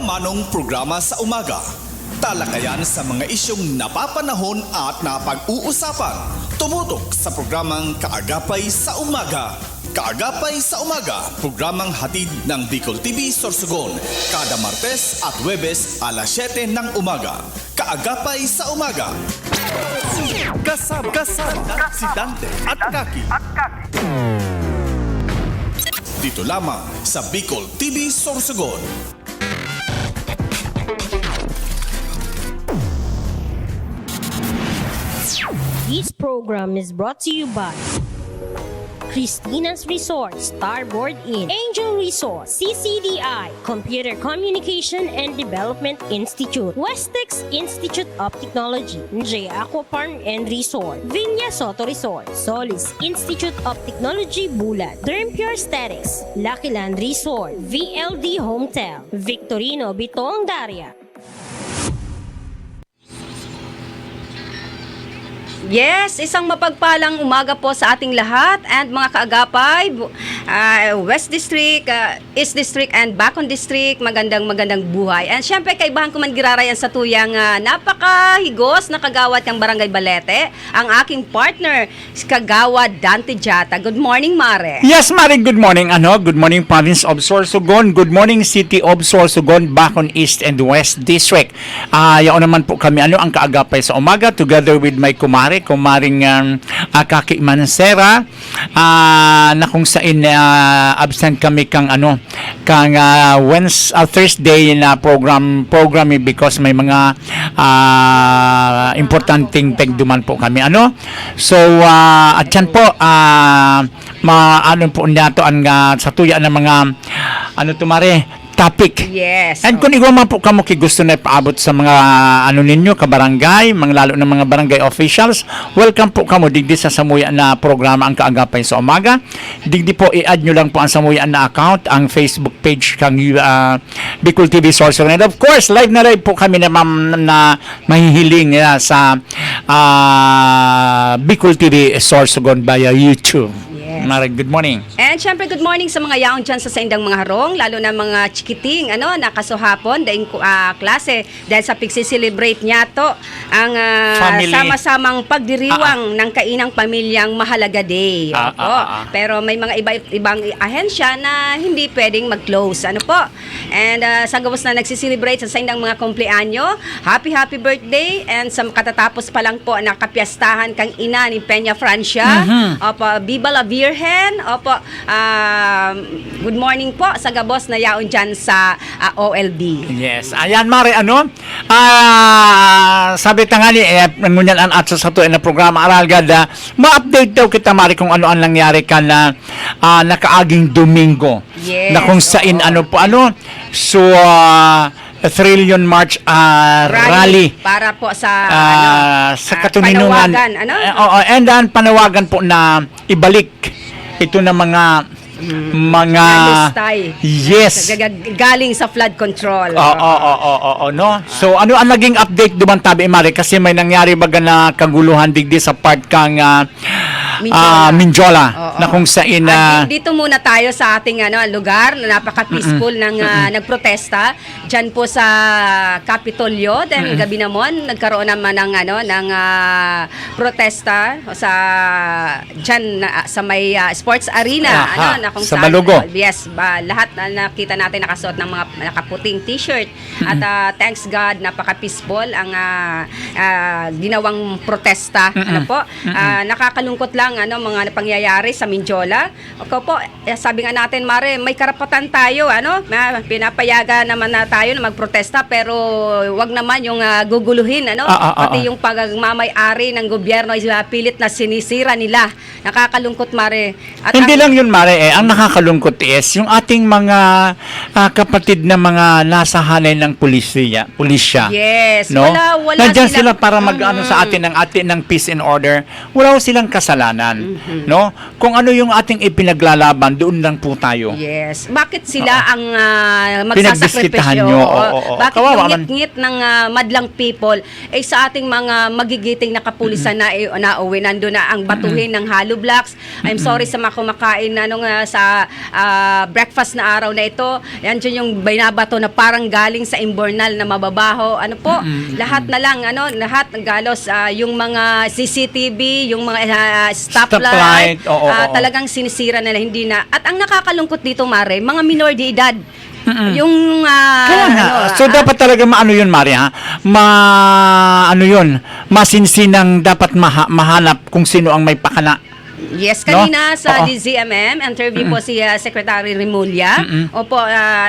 Mayamanong programa sa umaga. Talakayan sa mga isyong napapanahon at napag-uusapan. Tumutok sa programang Kaagapay sa Umaga. Kaagapay sa Umaga, programang hatid ng Bicol TV Sorsogon. Kada Martes at Huwebes alas 7 ng umaga. Kaagapay sa Umaga. Kasama si Dante at Kaki. Dito lamang sa Bicol TV Sorsogon. This program is brought to you by Christina's Resort, Starboard Inn, Angel Resort, CCDI, Computer Communication and Development Institute, Westex Institute of Technology, J Aqua Farm and Resort, Vinya Soto Resort, Solis Institute of Technology Bulat, Derm Pure Aesthetics, Lucky Land Resort, VLD Hometel, Victorino Bitong Daria. Yes, isang mapagpalang umaga po sa ating lahat and mga kaagapay, West District, East District and Bacon District, magandang buhay. And syempre, kaibahan ko man girarayan sa tuyang napakahigos na kagawad ng Barangay Balete, ang aking partner, si Kagawad Dante Jata. Good morning, Mare. Yes, Mare, good morning. Good morning, Province of Sorsogon. Good morning, City of Sorsogon, Bacon East and West District. Yaon naman po kami, ang kaagapay sa umaga, together with my kumaring Kaki Mansera, na kung saan absent kami kang Thursday na programming because may mga importanteng pegduman po kami so at yan po po nato ang sa tuya ng mga Mare, topic. Yes. And kung ikaw man po kamo gusto na ipaabot sa mga ninyo, kabarangay, lalo ng mga barangay officials, welcome po kamo digdi sa Samuyan na programa ang Kaagapay sa Umaga. Digdi po i-add nyo lang po ang Samuyan na account, ang Facebook page kang Bicol TV Sorsogon. And of course, live po kami na mahihiling sa Bicol TV Sorsogon via YouTube. Mara, good morning. And syempre, good morning sa mga yaon dyan sa saindang mga harong, lalo na mga chikiting, nakasuhapon, daing klase, dahil sa pigsiselebrate niya to, ang sama-samang pagdiriwang ng kainang pamilyang Mahalaga Day. Pero may mga ibang ahensya na hindi pwedeng mag-close. And sa gawas na nagsiselebrate sa saindang mga kumpleanyo, happy birthday, and sa katatapos pa lang po, nakapiyastahan kang ina ni Peña Francia. Viva la Virgen. Good morning po sa gabos na yaon dyan sa OLB. Yes. Ayan, Mare, sabi tangali, ngunyan ang atso sa to na programa Aralgad, ma-update daw kita, Mare, kung ano ang nangyari ka na nakaaging Domingo. Yes. Na kung saan, so, Trillion March rally para po sa katuninungan. Panawagan, and then panawagan po na ibalik ito na mga nalustay. Yes. Galing sa flood control. So ano ang naging update duman tabi, Mare, kasi may nangyari baga na kaguluhan digdi sa part kang Minjola. Na kung saan dito muna tayo sa ating lugar na napaka-peaceful ng nagprotesta diyan po sa Kapitolyo. Dahil gabi naman nagkaroon naman ng protesta sa diyan sa may sports arena na kung sa saan, Balugo. Yes, lahat na nakita natin nakasuot ng mga nakaputing t-shirt. At thanks God, napaka-peaceful ang ginawang protesta. Nakakalungkot lang mga pangyayari sa Minjola. Sabi nga natin, Mare, may karapatan tayo, pinapayagan naman na tayo na magprotesta, pero wag naman yung guguluhin, pati yung pagmamay-ari ng gobyerno is pilit na sinisira nila. Nakakalungkot, Mare. At hindi lang yun, Mare, ang nakakalungkot is yung ating mga kapatid na mga nasa hanay ng pulisya. Yes. No? Wala Nandiyan sila para sa atin ng peace and order. Wala silang kasalanan. No? Kung kung ano yung ating ipinaglalaban, doon lang po tayo. Yes. Bakit sila ang Pinagdiskitahan magsasakripisyo? nyo, oo. Bakit Kawawa yung man. ngit-ngit ng madlang people sa ating mga magigiting na kapulisan na nauwi, nandun na ang batuhin ng hollow blocks. I'm sorry sa mga kumakain na sa breakfast na araw na ito. Yan dyan yung binabato na parang galing sa imbornal na mababaho. Ano po, lahat na lang, lahat ng galos, yung mga CCTV, yung mga stoplight, oo. talagang sinisira nila, hindi na. At ang nakakalungkot dito, Mare, mga minor de edad. Yung Kaya nga. So dapat talaga maano yun, Mari, ha? Masinsinang dapat mahanap kung sino ang may pakana. Yes, kanina No? sa Oo. DZMM, interview po si Secretary Remulla. Opo,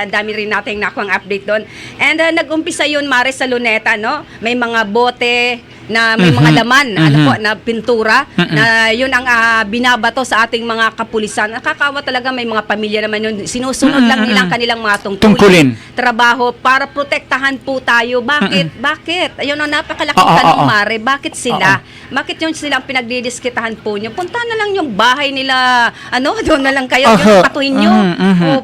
dami rin nating nakuha ang update doon. And nag-umpisa yun, Mare, sa Luneta, no? May mga bote na may mga laman, na pintura, na yun ang binabato sa ating mga kapulisan. Nakakawa talaga, may mga pamilya naman yun. Sinusunod lang nilang kanilang mga tungkulin, trabaho, para protektahan po tayo. Bakit? Bakit? Ayun ang napakalaking tanong, Mare. Bakit sila? Bakit yun silang pinagdidiskitahan po nyo? Punta na lang yung bahay nila, doon na lang kayo, yung patuhin nyo.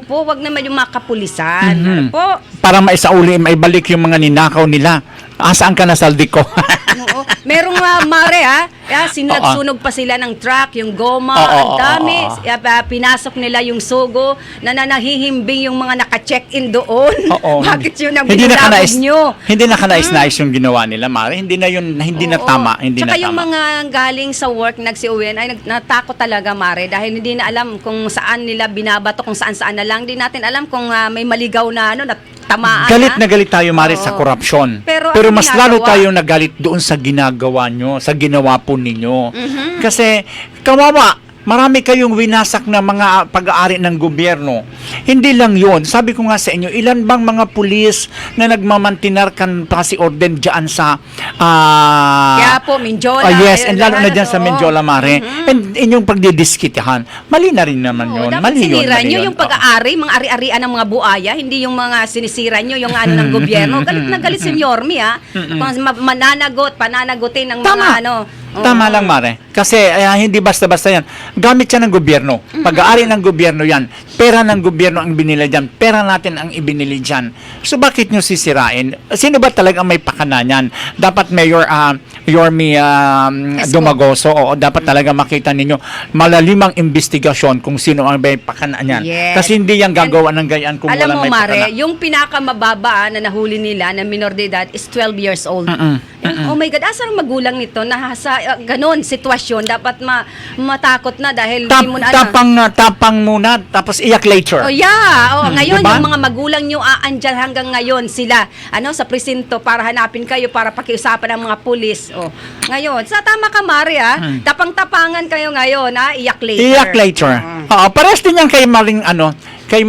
Opo, wag naman yung mga kapulisan. Ano po? Para maisauli, maibalik yung mga ninakaw nila. Asaan ka na, saldi ko? Oo. Merong Mare, sinagsunog pa sila ng truck, yung goma, ang dami. Pinasok nila yung sugo, na nahihimbing yung mga naka-check-in doon. Bakit yun ang binulabog nyo? Hindi na kanais-nais yung ginawa nila, Mari. Hindi na yun, hindi na tama. Hindi Tsaka na yung tama. mga galing sa work, nagsiuwi, ay natakot talaga, Mare, dahil hindi na alam kung saan nila binabato, kung saan-saan na lang. Hindi natin alam kung may maligaw na tamaan. Galit na galit tayo, Mari, sa korupsyon. Pero Pero ano mas lalo ginagawa? tayo nagalit doon sa ginagawa nyo, sa ginawa po ninyo. Kasi, kawawa, marami kayong winasak na mga pag-aari ng gobyerno. Hindi lang yon. Sabi ko nga sa inyo, ilan bang mga pulis na nagmamantinar kan pa si Orden dyan sa Kaya po, Minjola. yes, and lalo na dyan sa oo. Menjola, Mare. And inyong pagdidiskitahan, mali na rin naman yun. Dapat Mali yun, sinira mali nyo yun. yung pag-aari, mga ari-arian ng mga buaya, hindi yung mga sinisira nyo, yung ng gobyerno. Galit na galit si Yormi, Kung pananagutin ng Tama. mga Tama lang, Mare. Kasi hindi basta-basta yan. Gamit yan ng gobyerno. Pag-aari ng gobyerno yan. Pera ng gobyerno ang binili dyan. Pera natin ang ibinili dyan. So bakit nyo sisirain? Sino ba talagang may pakana niyan? Dapat Mayor Yormi Dumagoso, dapat talaga makita ninyo malalimang investigasyon kung sino ang may pakana niyan. Yes. Kasi hindi yan gagawa ng gayaan kung Alam walang mo, may pakana. Mare, yung pinakamababa na nahuli nila na minor de edad is 12 years old. Oh my God, asang magulang nito na sa ganon sitwasyon dapat matakot na dahil hindi mo na alam. Tapang muna, tapos iyak later. Oh yeah, ngayon diba? yung mga magulang nyo aandyan hanggang ngayon sila sa presinto para hanapin kayo para pakiusapan ng mga pulis. Ngayon, sa tama ka, Mari, tapang-tapangan kayo ngayon, iyak later. Iyak later. Pares din yan kay Maring kay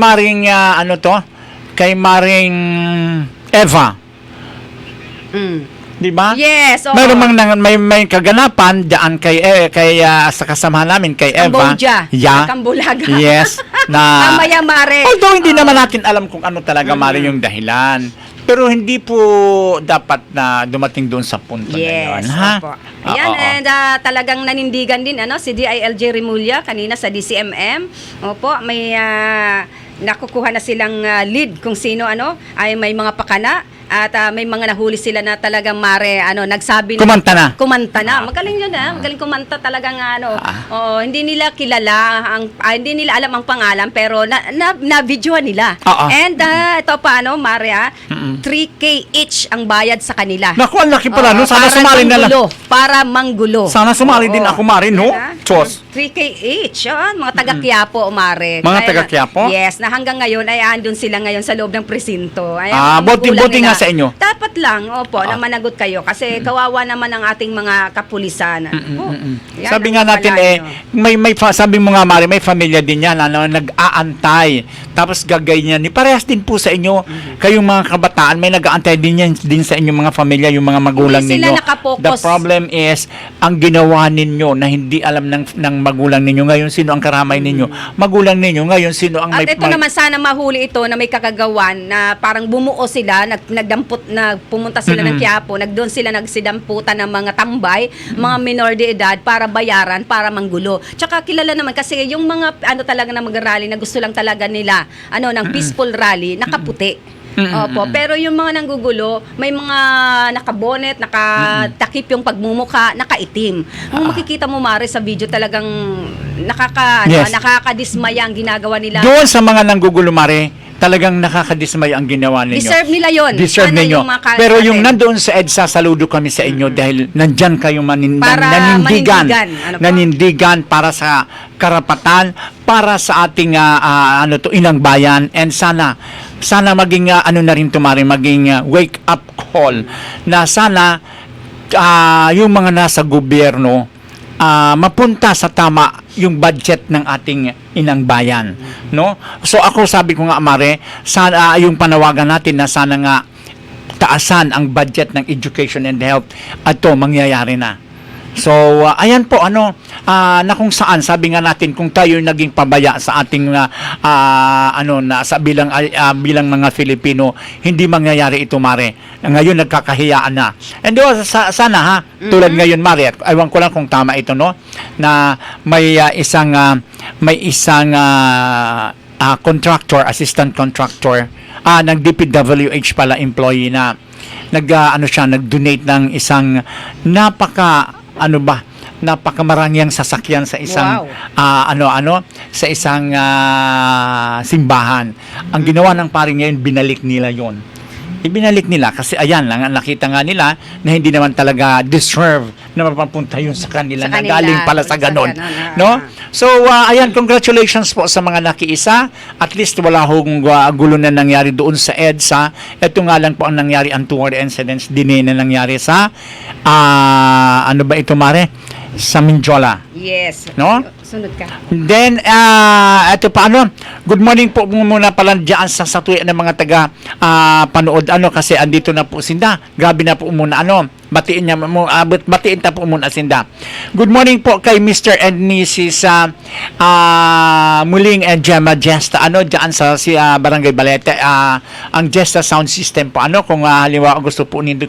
Maring Eva. Di ba? Yes, oo. Mayroon may kaganapan diyan kay sa kasamahan namin kay Eva. Cambodia. Yeah. Kambulaga. Yes. Na Mamaya, Mare. Although hindi naman natin alam kung ano talaga Mari yung dahilan. Pero hindi po dapat na dumating doon sa punto na yun. Ha? Opo. Ayan, Oo. and talagang nanindigan din si DILG Remulla kanina sa DCMM. Opo, may nakukuha na silang lead kung sino ay may mga pakana. At may mga nahuli sila na talagang Mare, nagsabi na. Kumanta na. Magaling yun, Magaling kumanta talagang, hindi nila kilala, hindi nila alam ang pangalan, pero na-videoan nila. And ito pa, Mare, 3K each ang bayad sa kanila. Naku, ang laki pala, no? Sana sumali na lang. Para manggulo. Sana sumali din ako, Mare, no? Chos. 3K each, mga taga-Quiapo, Mare. Mga taga-Quiapo? Yes, na hanggang ngayon ay andun sila ngayon sa loob ng presinto. Ayan, buti nga sa inyo. Dapat lang, na managot kayo kasi kawawa naman ang ating mga kapulisan. Yan Sabi ang nga natin wala nyo. sabi mo nga Mari, may pamilya din yan nag-aantay. Tapos gaganyan. Parehas din po sa inyo. Kayong mga kabataan, may nag-aantay din sa inyong mga pamilya, yung mga magulang Hindi sila ninyo. nakapokus. The problem is ang ginawa ninyo na hindi alam ng ang magulang ninyo ngayon, sino ang karamay ninyo, magulang ninyo ngayon, sino ang At ito naman sana mahuli ito na may kakagawan na parang bumuo sila, pumunta sila ng Quiapo, doon sila nagsidamputan ng mga tambay, mga minor de edad para bayaran, para manggulo. Tsaka kilala naman kasi yung mga talaga na mag-rally na gusto lang talaga nila ng peaceful rally, nakaputi. Opo, pero yung mga nanggugulo, may mga nakabonet, nakatakip yung pagmumukha, nakaitim. Kung makikita mo Mare sa video talagang nakakadismaya ang ginagawa nila. Doon sa mga nanggugulo, Mare, talagang nakakadismay ang ginawa ninyo. Deserve nila yun. Deserve Sana ninyo. yung mga Pero yung nandoon sa EDSA, saludo kami sa inyo dahil nandyan kayo Para nanindigan. manindigan. Ano po? Nanindigan para sa karapatan, para sa ating inang bayan, and sana maging na rin tumari, maging wake up call na sana yung mga nasa gobyerno mapunta sa tama yung budget ng ating inang bayan, no? So ako sabi ko nga, Mare, sana yung panawagan natin na sana nga taasan ang budget ng education and health at to mangyayari na. So ayan po na kung saan sabi nga natin kung tayo naging pabaya sa ating bilang mga Filipino, hindi mangyayari ito, Mare. Ngayon nagkakahiyaan na. And sana tulad ngayon, Mare, ewan ko lang kung tama ito, no, na may isang contractor, assistant contractor ng DPWH pala employee na nag-donate ng isang napakamarangyang sasakyan sa isang sa isang simbahan. Ang ginawa ng paring ngayon, binalik nila yon. Ibinalik nila kasi ayan lang, nakita nga nila na hindi naman talaga deserve na mapapunta yun sa kanila, na galing pala sa ganon, no? So ayan, congratulations po sa mga nakiisa. At least wala hong gulo na nangyari doon sa EDSA. Ito nga lang po ang nangyari, untoward incidents din na nangyari sa ito, Mare, sa Mindiola. Yes. No? Sunod ka. Then, ito pa, good morning po muna pala dyan sa tuwi ng mga taga panood, kasi andito na po sinda. Grabe na po muna, batiin ta po muna sinda. Good morning po kay Mr. and Mrs. Muling and Gemma Jesta, dyan sa Barangay Balete, ang Jesta Sound System po, kung halimbawa gusto po nito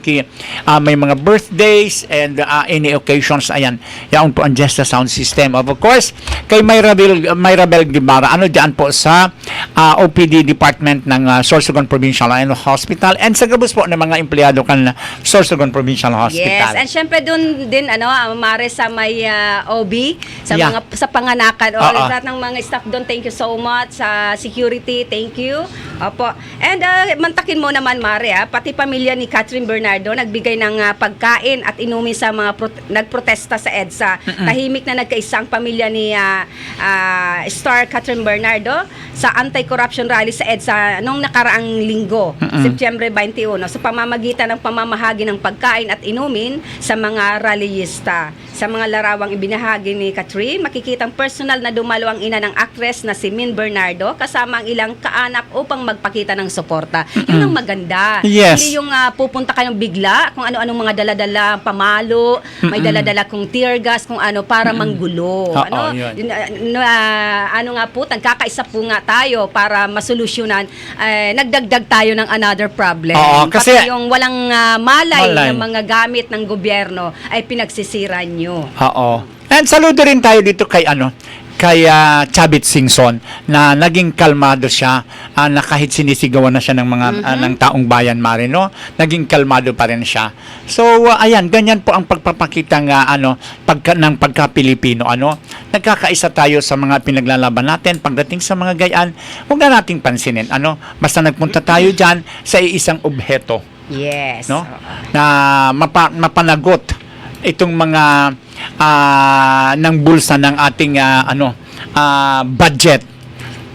may mga birthdays and any occasions, ayan, yaon po ang Jesta Sound System. Of course, kay Mayrabel Guevara, dyan po sa OPD Department ng Sorsogon Provincial Hospital, and sa gabos po ng mga empleyado kan Sorsogon Provincial Hospital. Yes, and syempre doon din Mare sa may OB, sa panganakan, lahat ng mga staff doon, thank you so much. Sa security, thank you. Opo. And mantakin mo naman, Mare, pati pamilya ni Catherine Bernardo nagbigay ng pagkain at inumin sa mga nagprotesta sa EDSA. Tahimik na nagkaisang pamilya ni Star Catherine Bernardo sa anti-corruption rally sa EDSA noong nakaraang linggo, Setyembre 21, sa pamamagitan ng pamamahagi ng pagkain at inumin sa mga rallyista. Sa mga larawang ibinahagi ni Catherine, makikitang personal na dumalo ang ina ng actress na si Min Bernardo kasama ang ilang kaanak upang magpakita ng suporta. Yun ang maganda. Yes. Hindi yung pupunta kayong bigla kung ano-anong mga dala-dala pamalo, may dala-dala kung tear gas, kung para manggulo. Nga po, nagkakaisa po nga tayo para masolusyonan, nagdagdag tayo ng another problem. Kasi pati yung walang malay ng mga gamit ng gobyerno ay pinagsisira nyo. And saludo rin tayo dito kay Chavit Singson na naging kalmado siya, na kahit sinisigawan na siya ng mga ng taong bayan, Mare, no? Naging kalmado pa rin siya. So ayan, ganyan po ang pagpapakita ng pagka-Pilipino, nagkakaisa tayo sa mga pinaglalaban natin. Pagdating sa mga gayaan, huwag na nating pansinin, basta nagpunta tayo diyan sa isang obheto. Yes. No? Na mapanagot itong mga ng bulsa ng ating budget,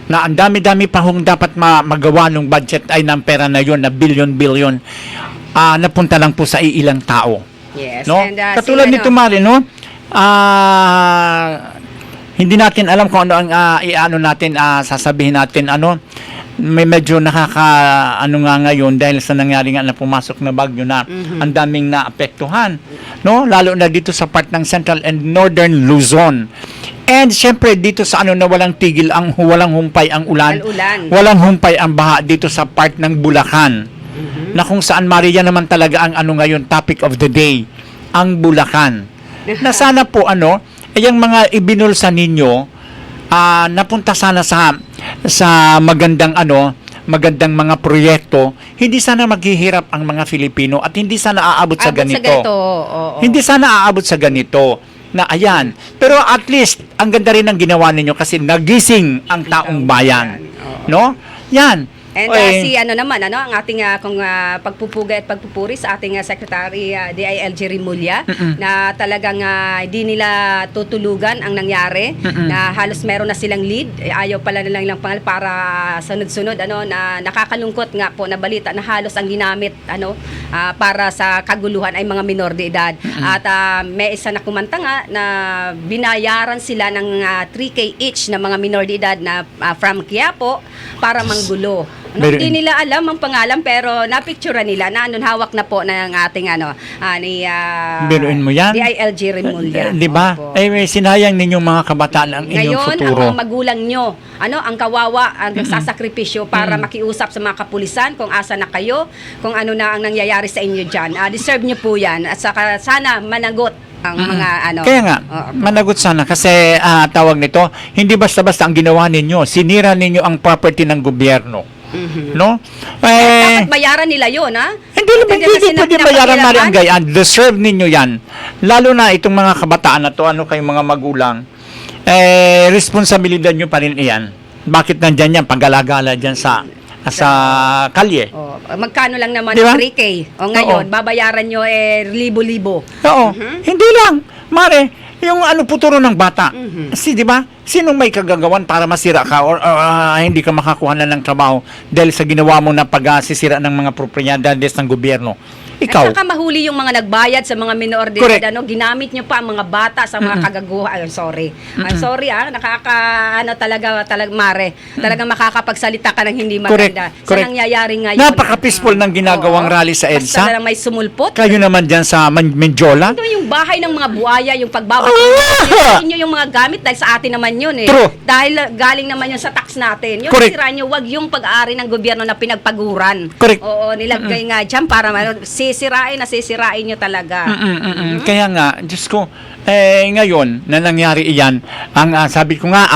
na ang dami-dami pa hong dapat magawa ng budget ay ng pera na yon, na bilyon-bilyon, napunta lang po sa ilang tao. Yes. No? And, katulad nito, Mare, no? Hindi natin alam kung ano ang sasabihin natin, may medyo ano nga ngayon dahil sa nangyari nga na pumasok na bagyo na ang daming naapektuhan, no? Lalo na dito sa part ng Central and Northern Luzon. And syempre dito sa na walang tigil walang humpay ang ulan. Walang humpay ang baha dito sa part ng Bulacan. Na kung saan Maria naman talaga ang ngayon topic of the day, ang Bulacan. Na sana po yung mga ibinulsa ninyo napunta sana sa magandang mga proyekto, hindi sana maghihirap ang mga Filipino at hindi sana aabot sa ganito. Oo. Hindi sana aabot sa ganito na ayan. Pero at least ang ganda rin ng ginawa ninyo kasi nagising ang taong bayan. No? Yan. And si naman ang ating pagpupuga at pagpupuri sa ating Secretary DILG Rimulya na talagang hindi nila tutulugan ang nangyari na halos meron na silang lead, ayaw pala nilang pangal para sunod-sunod na nakakalungkot nga po na balita na halos ang ginamit para sa kaguluhan ay mga minor de edad at may isa na kumanta nga na binayaran sila ng 3K each na mga minor de edad na from Quiapo para manggulo. Hindi nila alam ang pangalan pero napicturean nila na hawak na po ng ating ni biruin mo yan? DILG Rimulya. Di ba? Sinayang ninyong mga kabataan ang inyong futuro. Ngayon, ang magulang nyo, ang kawawa, ang nagsasakripisyo para makiusap sa mga kapulisan kung asa na kayo, kung ano na ang nangyayari sa inyo dyan. Deserve nyo po yan. At saka sana managot ang mga Kaya nga, managot sana kasi tawag nito, hindi basta-basta ang ginawa ninyo. Sinira ninyo ang property ng gobyerno. No? Dapat bayaran nila yun, ha? Hindi pwede bayaran Mari ang gayaan. Deserve ninyo yan. Lalo na itong mga kabataan na to, kayong mga magulang, responsibilidad nyo pa rin iyan. Bakit nandyan yan? Paggalagala dyan sa kalye. Magkano lang naman Diba? 3K? Ngayon, babayaran nyo libo-libo. Oo. Hindi lang. Mare, yung puturo ng bata. Di ba? Sinong may kagagawan para masira ka or hindi ka makakuha na ng trabaho dahil sa ginawa mo na pagsisira ng mga propiedades ng gobyerno? Ikaw. At saka mahuli yung mga nagbayad sa mga minor de edad, ginamit nyo pa ang mga bata sa mga kagaguha. I'm sorry. I'm sorry talaga Mare. Talagang makakapagsalita ka ng hindi maganda. Sa nangyayari ngayon. Napaka-peaceful ng ginagawang rally sa EDSA. Basta may sumulpot. Kayo naman dyan sa Menjola. Ito yung bahay ng mga buhaya, yung pagbabalik. Inyo yung mga gamit dahil sa atin naman yun True. Dahil galing naman yun sa tax natin. Yung sira nyo, wag yung pag-aari ng gobyerno na pinagpaguran. Correct. Oo, nilagay nga dyan para sisirain nyo talaga. Kaya nga, Diyos ko, ngayon na nangyari iyan, ang sabi ko nga,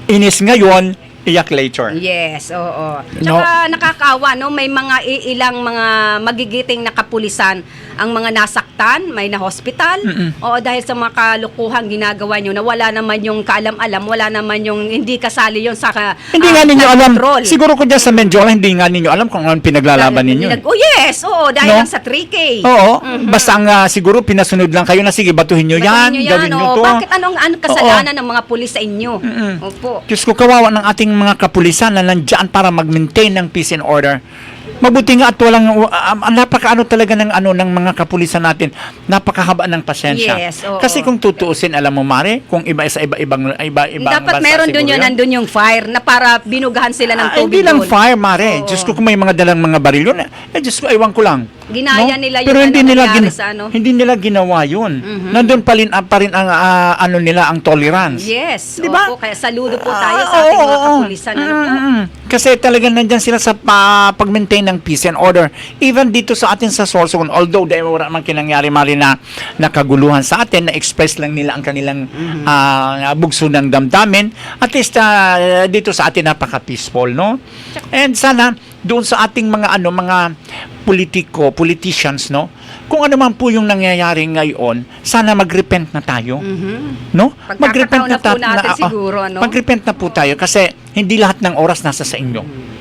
inis ngayon, iyak later. Yes, oo. Tsaka nakakaawa, may mga ilang mga magigiting na kapulisan ang mga nasaktan, may na-hospital. Oo, dahil sa mga kalukuhang ginagawa nyo na wala naman yung kaalam-alam, wala naman yung hindi kasali yun sa hindi nga ninyo alam. control. Siguro ko dyan sa Menjola, hindi nga ninyo alam kung anong pinaglalaban ninyo. Yes, oo, dahil lang sa 3K. Oo, basta siguro pinasunod lang kayo na sige, batuhin nyo yan, gawin nyo to. Bakit anong kasalanan ng mga pulis sa inyo? Opo. Diyos ko, kawawa ng ating mga kapulisan na nandyan para mag-maintain ng peace and order. Mabuti nga at walang napakaano talaga ng ng mga kapulisan natin, napakahaba ng pasensya. Yes, oo. Kasi kung tutuusin, alam mo Mare, kung iba dapat meron doon yun, nandun yung fire na para binugahan sila ng tubig. Hindi lang doon. fire Mare. Diyos ko, kung may mga dalang mga baril yun, Diyos ko, ewan ko lang. Ginaya nila yung pero hindi hindi nila ginawa yun. Nandun pa rin ang nila ang tolerance. Yes. Diba? Opo, kaya saludo po tayo sa ating mga kapulisan. Kasi talagang nandyan sila sa pag-maintain ng peace and order. Even dito sa atin sa Sorsogon, although dahil wala man kinangyari Mari na nakaguluhan sa atin, na-express lang nila ang kanilang bugso ng damdamin, at least dito sa atin napaka-peaceful, no? And sana doon sa ating mga politicians, no? Kung ano man po yung nangyayari ngayon, sana mag-repent na tayo. No? Mag-repent na siguro, no? Mag-repent na po tayo kasi hindi lahat ng oras nasa sa inyo.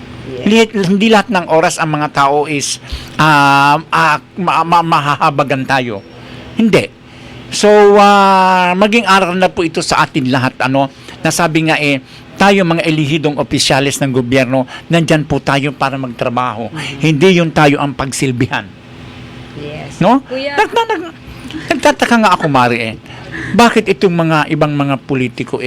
Hindi lahat ng oras ang mga tao is mahahabagan tayo. Hindi. So, maging aral na po ito sa atin lahat, nasabi nga tayo mga elihidong opisyalis ng gobyerno, nandyan po tayo para magtrabaho. Hindi yung tayo ang pagsilbihan. Yes. No? Kuya, Nagtataka nga ako, Mari, bakit itong mga ibang mga politiko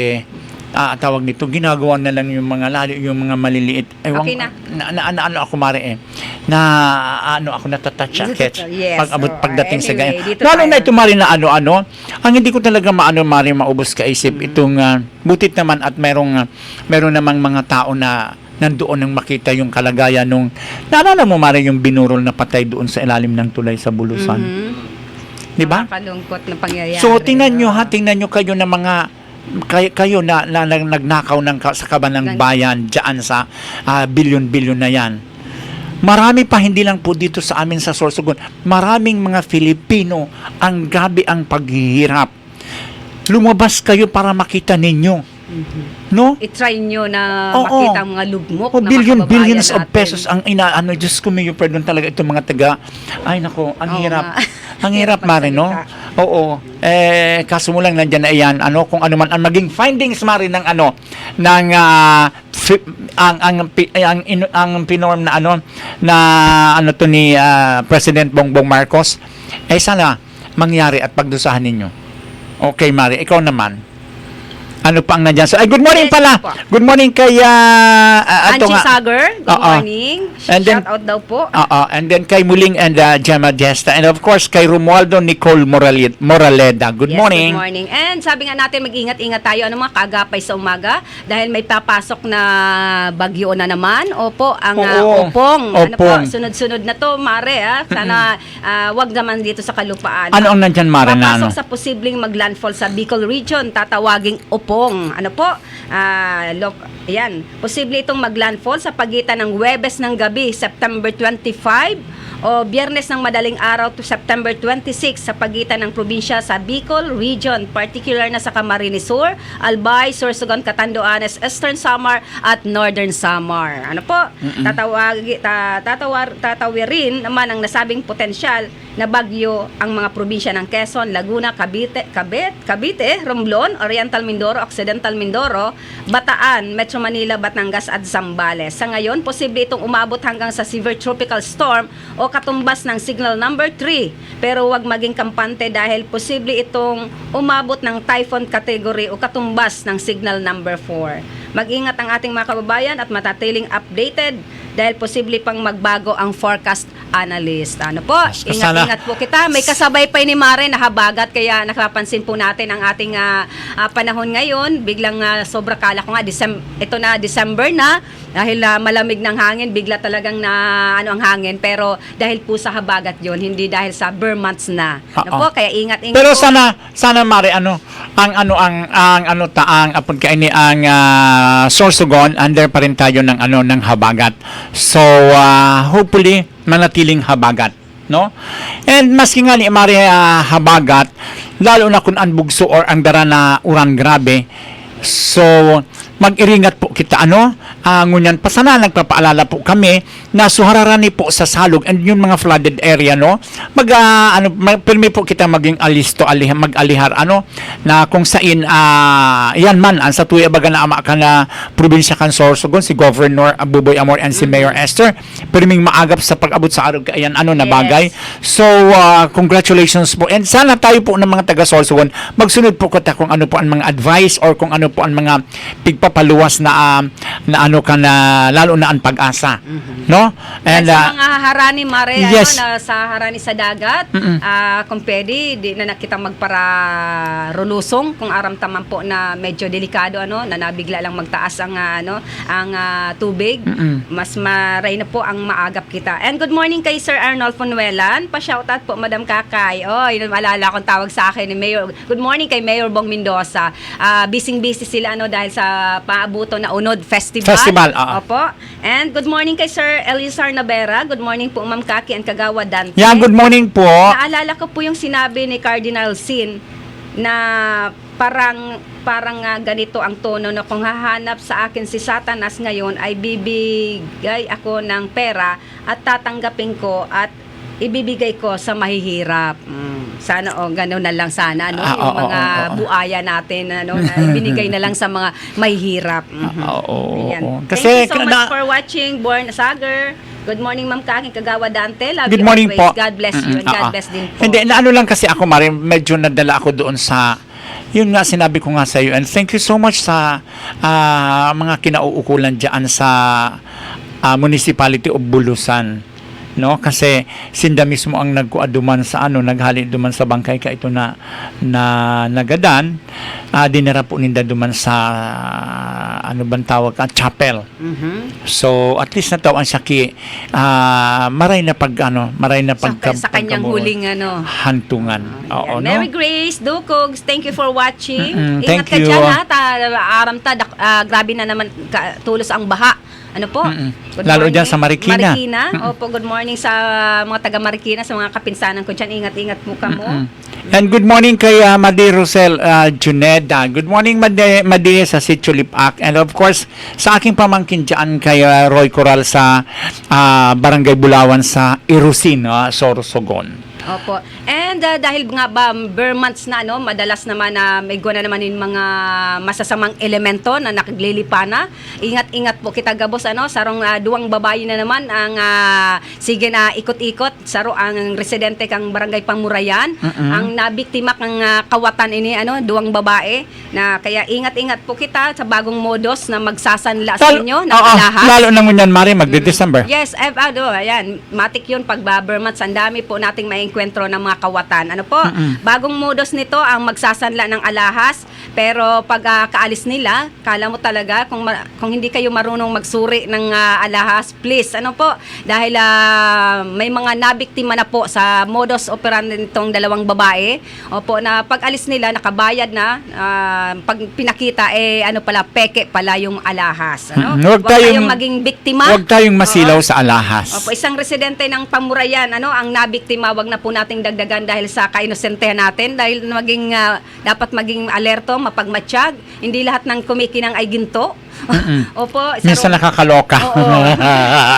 tawag nito, ginagawa na lang yung mga lalo yung mga maliliit. Okay na. Ano ako mare na ano ako natatouch Yes, pagdating sa anyway, ganyan. dito Lalo tayo. na ito mare na ano ang hindi ko talaga mare maubos kaisip itong butit naman at meron namang mga tao na nandoon nang makita yung kalagayan nung naalala mo mare yung binurol na patay doon sa ilalim ng tulay sa Bulusan. Di ba? Nakakalungkot na pangyayari. So tingnan nyo kayo na mga kayo na nagnakaw sa kaban ng bayan diyan sa bilyon-bilyon na yan. Marami pa, hindi lang po dito sa amin sa Sorsogon. Maraming mga Filipino ang gabi ang paghihirap. Lumabas kayo para makita ninyo. No? I-try nyo na Oo. makita ang mga lugmok na billions of natin. pesos ang Diyos ko, may pardon talaga itong mga taga. Ay nako, ang Oo hirap. nga. Ang hirap mare, no? Oo. Kaso mo lang nandiyan na iyan, kung ano man ang maging findings mare ng ng ang pinorm na to ni President Bongbong Marcos, sana mangyari at pagdusahan ninyo. Okay, Mari, ikaw naman. Ano pa ang nandyan? So, good morning Yes, pala. po. Good morning kay Angie Sagar, good Oo. morning. And then- Shout out daw po. And then kay Muling and Gemma Gesta. And of course, kay Romualdo Nicole Moraleda. Good Yes, morning. good morning. And sabi nga natin, mag-ingat-ingat tayo. Mga kaagapay sa umaga dahil may papasok na bagyo na naman. Opo, ang Oo. Opong. Ano po, Opong. sunod-sunod na to, Mare. Sana wag naman dito sa kalupaan. Ano ang nandyan, Mare, na Papasok sa posibleng maglandfall sa Bicol Region, tatawaging Opong. Ano po? Yan. Posible itong maglandfall sa pagitan ng Huwebes ng gabi, September 25, o Biyernes ng madaling araw to September 26 sa pagitan ng probinsya sa Bicol Region, particular na sa Camarines Sur, Albay, Sorsogon, Catanduanes, Eastern Samar at Northern Samar. Ano po? Tatawirin naman ang nasabing potensyal na bagyo ang mga probinsya ng Quezon, Laguna, Cavite, Romblon, Oriental Mindoro, Occidental Mindoro, Bataan, Metro Manila, Batangas at Zambales. Sa ngayon, posible itong umabot hanggang sa severe tropical storm o katumbas ng signal number 3. Pero huwag maging kampante dahil posible itong umabot ng typhoon category o katumbas ng signal number 4. Mag-ingat ang ating mga kababayan at matatiling updated dahil posible pang magbago ang forecast analyst. Ano po? Ingat-ingat po kita. May kasabay pa ni Mare na habagat kaya nakapansin po natin ang ating panahon ngayon. Biglang sobra kala ko nga December na dahil malamig ng hangin, bigla talagang ang hangin pero dahil po sa habagat 'yon, hindi dahil sa bare months na. Ano po? Kaya ingat-ingat Pero po. sana Mare ang apod kay ni ang Sorsogon under pa rin tayo ng habagat. So hopefully manatiling habagat, no? And maski nga ni Mare habagat, lalo na kung ang bugso or ang dara na uran grabe. So mag-iringat po kita ngunyan pa sana nagpapaalala po kami na suhararani po sa salog and yung mga flooded area permi po kita maging mag-alihar na kung sain yan man ang sa tuya baga na ama ka na probinsya kan Sorsogon si Governor Buboy Amor and si Mayor Esther perming maagap sa pag-abot sa araw ayan na bagay. So congratulations po and sana tayo po ng mga taga Sorsogon magsunod po kita kung ano po ang mga advice or kung ano po ang mga pigpapaluwas na lalo na ang pag-asa, no? And sa mga harani Mare, yes. sa harani sa dagat, kung pwede, di na nakita magpara rulusong kung aramtaman po na medyo delikado na nabigla lang magtaas ang tubig. Mas maray na po ang maagap kita. And good morning kay Sir Arnold Fonuelan. Pa-shoutout po Madam Kakay. Yun maalala kong tawag sa akin ni Mayor. Good morning kay Mayor Bong Mendoza. Busy sila dahil sa paabuto na Unod Festival. Opo. And good morning kay Sir Elizar Navera. Good morning po Ma'am Kaki and Kagawa Dante. Yeah, good morning po. Naalala ko po yung sinabi ni Cardinal Sin na parang ganito ang tono na kung hahanap sa akin si Satanas ngayon ay bibigay ako ng pera at tatanggapin ko at ibibigay ko sa mahihirap. Sana gano'n na lang sana yung mga buaya natin na ibinigay na lang sa mga mahihirap. Kasi thank you so much for watching Born Sagar. Good morning Ma'am Kaking Kagawa Dante. Love good you morning always. po. God bless you and God bless din po. Hindi, lang kasi ako Mari, medyo nadala ako doon sa yun nga sinabi ko nga sa iyo, and thank you so much sa mga kinauukulan diyan sa Municipality of Bulusan, no, kasi sinda mismo ang nagkuaduman sa naghali duman sa bangkay ka ito na nagadan, dinara po ninda duman sa ano bang tawag ka, chapel. So at least natawan siya maray na Sa kanyang huling hantungan. Oo, no? Mary Grace Ducogs, thank you for watching. Thank Ingat ka you. dyan, aram ta, grabe na naman tulos ang baha. Ano po? Good Lalo morning. dyan sa Marikina. Opo, good morning sa mga taga Marikina, sa mga kapinsanan ko dyan. Ingat-ingat po ka mo. And good morning kay Madi Rosel Juneda. Good morning Madi sa Sitio Lipak. And of course, sa aking pamangkin dyan kay Roy Coral sa Barangay Bulawan sa Irusin, Sorsogon. Opo. And dahil nga ba bare months na madalas naman na may guna naman yung mga masasamang elemento na nakaglilipana. Ingat-ingat po kita gabos sarong duwang babae na naman ang sige na ikot-ikot saro ang residente kang Barangay Pamurayan. Ang nabiktima kang kawatan ini duwang babae na kaya ingat-ingat po kita sa bagong modus na magsasanla sa inyo ng alahas. Lalo na ngunyan Mari magde-December. Yes, ayan, matik yun pag bare months ang dami po nating kwentro ng mga kawatan. Ano po? Bagong modus nito ang magsasanla ng alahas, pero pag kaalis nila, kala mo talaga kung hindi kayo marunong magsuri ng alahas, please, dahil may mga nabiktima na po sa modus operandi nitong dalawang babae. Opo, na pag alis nila, nakabayad na, pag pinakita, pala, peke pala yung alahas. Huwag tayong maging biktima. Huwag tayong masilaw sa alahas. Opo, isang residente ng Pamurayan, ang nabiktima, wag na po nating dagdagan dahil sa kainosentehan natin, dahil dapat maging alerto, mapagmatsyag. Hindi lahat ng kumikinang ay ginto. Opo, minsan nakakaloka. Oo.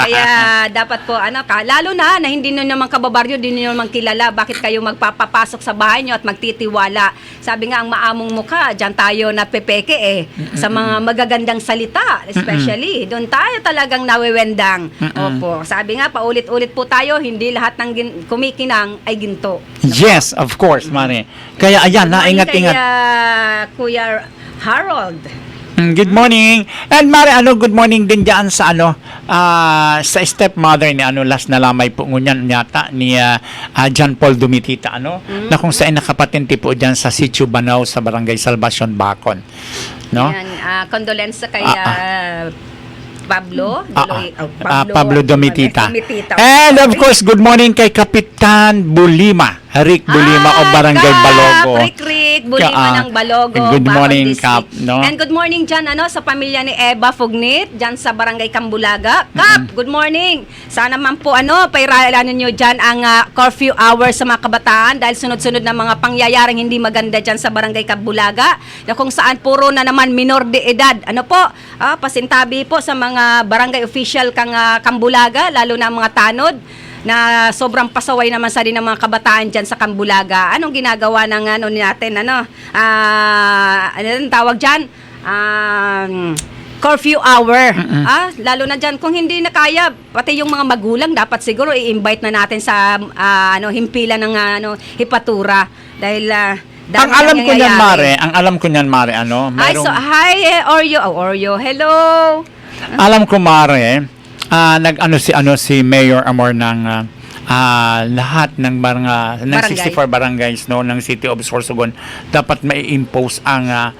Kaya dapat po lalo na hindi nyo naman kababaryo, hindi nyo naman kilala, bakit kayo magpapapasok sa bahay nyo at magtitiwala? Sabi nga ang maamong mukha, dyan tayo napepeke sa mga magagandang salita, especially doon tayo talagang nawewendang. Opo, sabi nga paulit-ulit po tayo, hindi lahat ng kumikinang ay ginto. Yes, of course, Mari. Kaya ayan, naingat-ingat. Kuya Harold. Good morning. And Mari, good morning din diyan sa sa stepmother ni last na lamay po ngunyan yata ni John Paul Dumitita na kung saan nakapatente po diyan sa Sitio Banao sa Barangay Salvacion, Bacon. No? Yan, condolence kay Pablo Dumitita. And of course, good morning kay Kapitan Bulima. Rick Bulima o Barangay Balogo. Rick Bulima ng Balogo. Good morning, Kap. No? And good morning dyan sa pamilya ni Eva Fugnit, dyan sa Barangay Cambulaga. Kap, good morning. Sana man po pairalanan nyo dyan ang curfew hours sa mga kabataan dahil sunod-sunod na mga pangyayaring hindi maganda dyan sa Barangay Cambulaga na kung saan puro na naman minor de edad. Pasintabi po sa mga barangay official kang Cambulaga, lalo na mga tanod na sobrang pasaway naman sa rin ng mga kabataan dyan sa Cambulaga. Anong ginagawa ng natin? Anong tawag dyan? Curfew hour. Lalo na dyan, kung hindi na kaya, pati yung mga magulang, dapat siguro i-invite na natin sa himpilan ng hipatura. Dahil ang alam ko niyan, Mare, hi, Oreo. Hello. Alam ko, Mare, si Mayor Amor ng lahat ng ng 64 barangays ng City of Sorsogon dapat mai-impose ang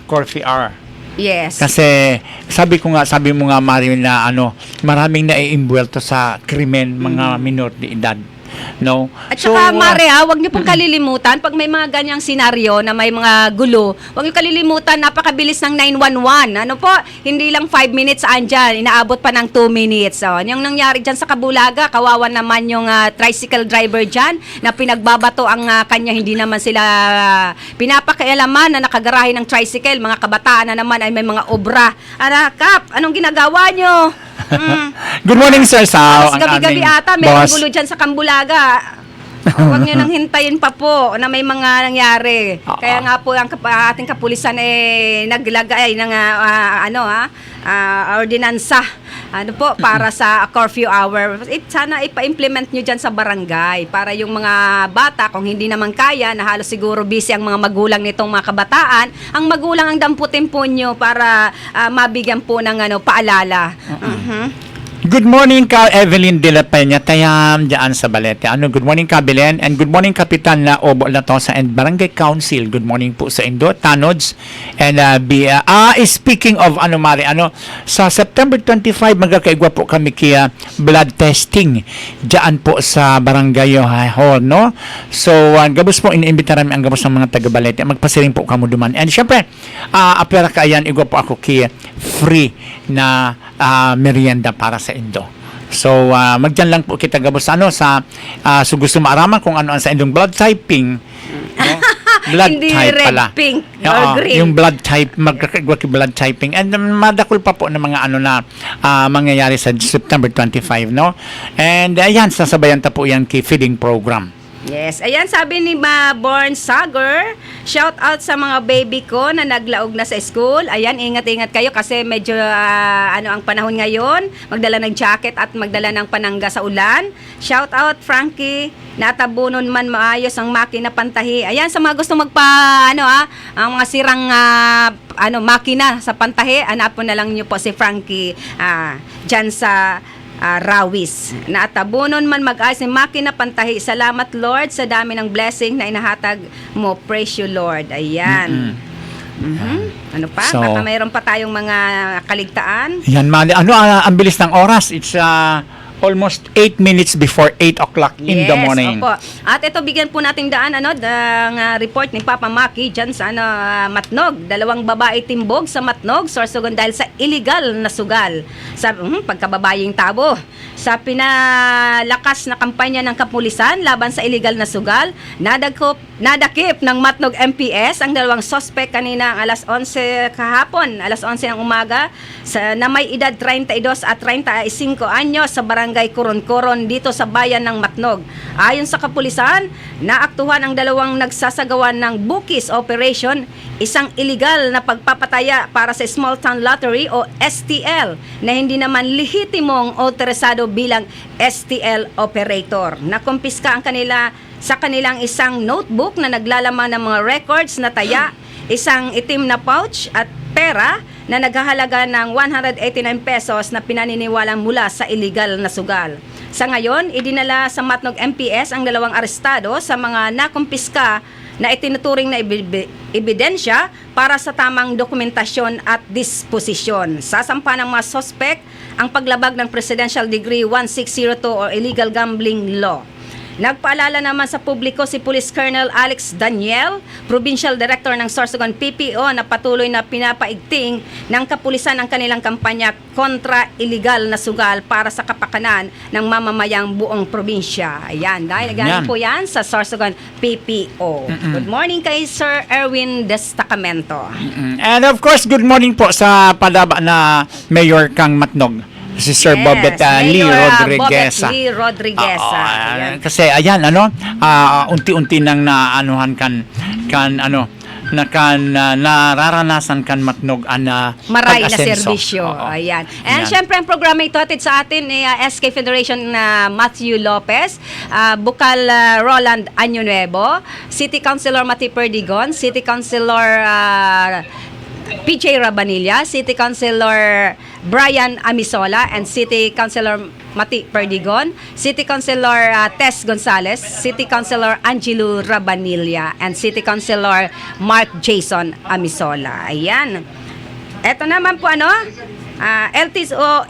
curfew hour. Yes. Kasi sabi mo nga Mari na maraming naiimbwelto sa krimen mga minor de edad. No? At saka Mare, wag niyo pong kalilimutan pag may mga ganyang senaryo na may mga gulo, wag niyo kalilimutan napakabilis ng 911. Hindi lang 5 minutes andyan, inaabot pa ng 2 minutes. Yung nangyari dyan sa Cambulaga, kawawa naman yung tricycle driver dyan na pinagbabato ang kanya, hindi naman sila pinapakialaman na nakagarahe ng tricycle. Mga kabataan na naman ay may mga obra. Kap, anong ginagawa nyo? Good morning, Sir Sao. Gabi-gabi ata, may gulo dyan sa Cambulaga. Huwag nyo nang hintayin pa po na may mga nangyari. Kaya nga po ang ating kapulisan naglagay ng ordinansa ano po, para sa curfew hour. Sana ipa-implement nyo dyan sa barangay para yung mga bata, kung hindi naman kaya, na halos siguro busy ang mga magulang nitong mga kabataan, ang magulang ang damputin po nyo para mabigyan po ng paalala. Good morning ka Evelyn de la Peña tayam diyan sa Balete. Good morning ka Belen, and good morning Kapitan na Obo Latosa and Barangay Council. Good morning po sa Indo, Tanods. And speaking of sa September 25 magkakaigwa po kami kaya blood testing diyan po sa Barangay Hall, no? So gabos po inimbita namin ang gabos ng mga taga Balete. Magpasiring po kamo duman. And syempre, apera kaayan igwa po ako kaya free na merienda para sa Indo. So, magdyan lang po kita gabos sa so gusto maaraman kung ano ang sa Indong blood typing. No? Blood Hindi type red, pala. pink, or green. Yung blood type, magkakagwa blood typing. And madakol pa po ng mga na mangyayari sa September 25, no? And ayan, sasabayan ta po yan kay feeding program. Yes. Ayan, sabi ni Born Sagar, shout out sa mga baby ko na naglaog na sa school. Ayan, ingat-ingat kayo kasi medyo ang panahon ngayon. Magdala ng jacket at magdala ng panangga sa ulan. Shout out Frankie, natabunon man maayos ang makina pantahi. Ayan, sa mga gusto ang mga sirang makina sa pantahi, hanapon na lang niyo po si Frankie dyan sa Rawis. Naatabunon man mag-ayos ng makina pantahi. Salamat Lord sa dami ng blessing na inahatag mo. Praise you Lord. Ayan. Ano pa? So, baka mayroon pa tayong mga kaligtaan. Yan, mali. Ang bilis ng oras. It's almost 8 minutes before 8 o'clock in the morning. Opo. At ito, bigyan po nating daan, report ni Papa Maki dyan sa Matnog. 2 babae timbog sa Matnog, Sorsogon dahil sa illegal na sugal. Sa pagkababaying tabo. Sa pinalakas na kampanya ng kapulisan laban sa illegal na sugal, nadakip ng Matnog MPS ang 2 suspect kanina alas 11 kahapon, alas 11 ng umaga, na may edad 32 at 35 anyos sa barangay Coron-Coron dito sa bayan ng Matnog. Ayon sa kapulisan, naaktuhan ang 2 nagsasagawa ng Bukis Operation, isang illegal na pagpapataya para sa Small Town Lottery o STL na hindi naman lehitimong otorisado bilang STL operator. Nakumpiska ang sa kanilang isang notebook na naglalaman ng mga records na taya, isang itim na pouch at pera na naghahalaga ng 189 pesos na pinaniniwalang mula sa illegal na sugal. Sa ngayon, idinala sa Matnog MPS ang 2 arestado sa mga nakumpiska na itinuturing na ebidensya para sa tamang dokumentasyon at disposisyon. Sasampa ng mga suspect ang paglabag ng Presidential Decree 1602 o Illegal Gambling Law. Nagpaalala naman sa publiko si Police Colonel Alex Daniel, Provincial Director ng Sorsogon PPO, na patuloy na pinapaigting ng kapulisan ang kanilang kampanya kontra illegal na sugal para sa kapakanan ng mamamayang buong probinsya. Ayan, dahil galing po yan sa Sorsogon PPO. Good morning kay Sir Erwin Destacamento. And of course, good morning po sa padaba na Mayor Kang Matnog, si Sir Bobet Lee Rodriguez. Bobet Lee Rodriguez. Kasi ayan, unti-unti nang naanuhan nararanasan kan Matnog maray na pag-asenso. serbisyo. Ayan. And syempre ang programa ito atid sa atin ni SK Federation Matthew Lopez, Bukal Roland Año Nuevo, City Councilor Mati Perdigon, City Councilor PJ Rabanilla, City Councilor Brian Amisola, and City Councilor Mati Perdigon, City Councilor Tess Gonzales, City Councilor Angelo Rabanilla, and City Councilor Mark Jason Amisola. Ayan. Eto naman po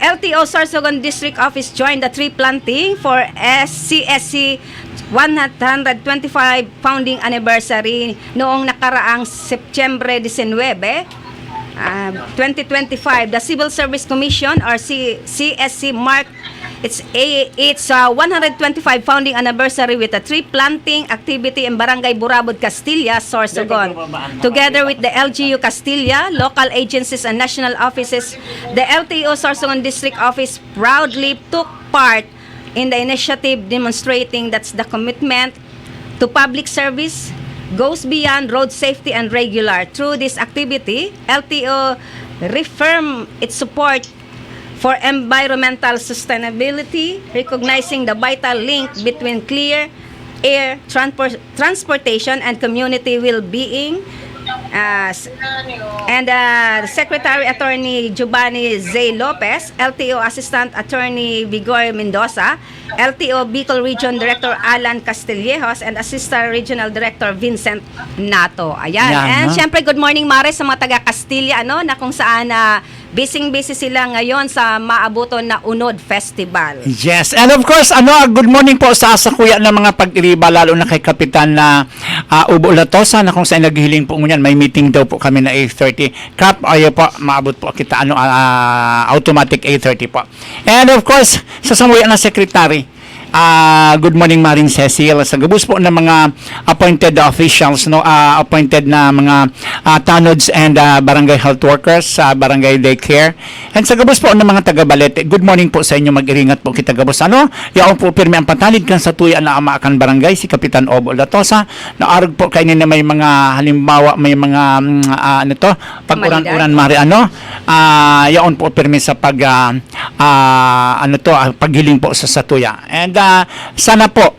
LTO Sorsogon District Office joined the tree planting for CSC 125 founding anniversary noong nakaraang Setyembre 19, 2025. The Civil Service Commission or CSC marked its 125 founding anniversary with a tree planting activity in Barangay Burabod, Castilla, Sorsogon. Together with the LGU Castilla, local agencies and national offices, the LTO Sorsogon District Office proudly took part in the initiative, demonstrating that the commitment to public service goes beyond road safety and regular. Through this activity, LTO reaffirmed its support for environmental sustainability, recognizing the vital link between clear air transportation and community well-being. Secretary Attorney Giovanni Zay Lopez, LTO Assistant Attorney Vigor Mendoza, LTO Bicol Region Director Alan Castillejos, and Assistant Regional Director Vincent Nato. Ayan. Yan, And ha? syempre, good morning, Mare, sa mga taga Castilla, na kung saan busy sila ngayon sa maabuton na Unod Festival. Yes, and of course, good morning po sa kuya ng mga pag-iriba, lalo na kay Kapitan na Ubo Latosa, na kung saan naghihiling po ngunyan, may meeting daw po kami na 8:30. Kap, ayo po, maabot po kita, automatic 8:30 po. And of course, sa samuya ng Secretary, good morning, Maring Cecil. Sa gabos po ng mga appointed officials, appointed na mga tanods and barangay health workers sa barangay daycare. And sa gabos po ng mga taga-Balete, good morning po sa inyo, mag-iringat po kita gabos. Yaon po pirmi ang patalid kan sa tuya na amaakan barangay, si Kapitan Obo Latosa. Naarog po kayo na may mga halimbawa, may mga pag-uran-uran, Mari, yaon po pirmi sa paghiling po sa satuya. And sana po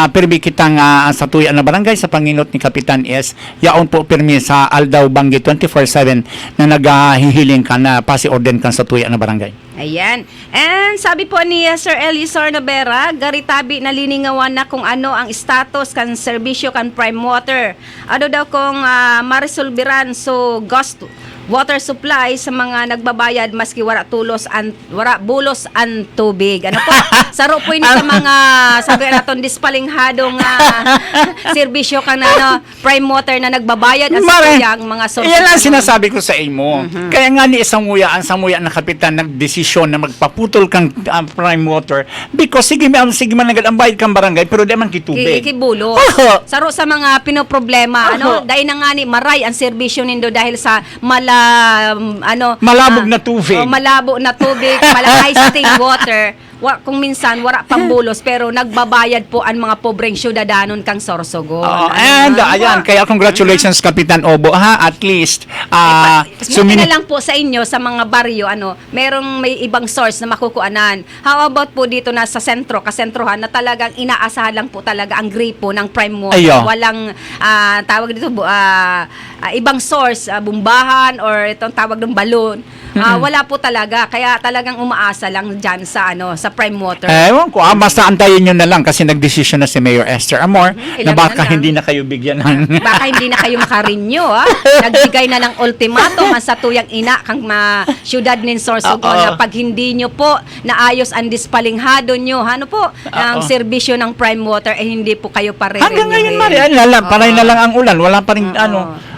pirmi kitang sa tuya na barangay sa panginot ni Kapitan S, yaon po pirmi sa Aldaw Bangi 24/7 na naghihiling ka na pasi-orden kan sa tuya na barangay. Ayan. And sabi po ni Sir Elizor Navera, garitabi na liningawan na kung ano ang status kan serbisyo kan Prime Water. Ano daw kung marisolbiran so ghost water supply sa mga nagbabayad maski wara bulos ang tubig. Ano po? Saro po ini sa mga sabi naton dispalinghadong serbisyo kan Prime Water na nagbabayad at sa tuyang mga sources. Yan ang sinasabi ko sa imo. Kaya nga ni samuya na kapitan nagdesisyon na magpaputol kang Prime Water because sige man ang bayad kang barangay pero di man kitubig. Ikibulos. Saro sa mga pinoproblema, dahil na nga ni maray ang serbisyo nindo dahil sa malabog na tubig. Malabo na tubig, high stain water. Kung minsan wala pang bulos pero nagbabayad po ang mga pobreng syudadanon kang Sorsogon. And ayan, kaya congratulations Kapitan Obo, at least na lang po sa inyo sa mga baryo may ibang source na makukuanan. How about po dito na sa kasentrohan na talagang inaasahan lang po talaga ang gripo ng Prime Water. Ayo. Walang tawag dito ibang source, bumbahan or itong tawag ng balon. Wala po talaga, kaya talagang umaasa lang diyan sa Prime Water. Ewan ko, basta antayin nyo na lang kasi nagdesisyon na si Mayor Esther Amor na baka hindi na kayo bigyan ng... Baka hindi na kayo makarinyo, Nagbigay na ng ultimatum sa tuyang ina kang syudad nin Sorsogon na pag hindi nyo po naayos ang dispalinghado nyo, ang serbisyo ng Prime Water, hindi po kayo pa rin. Hanggang ngayon, Maria, paray na lang ang ulan. Wala pa rin,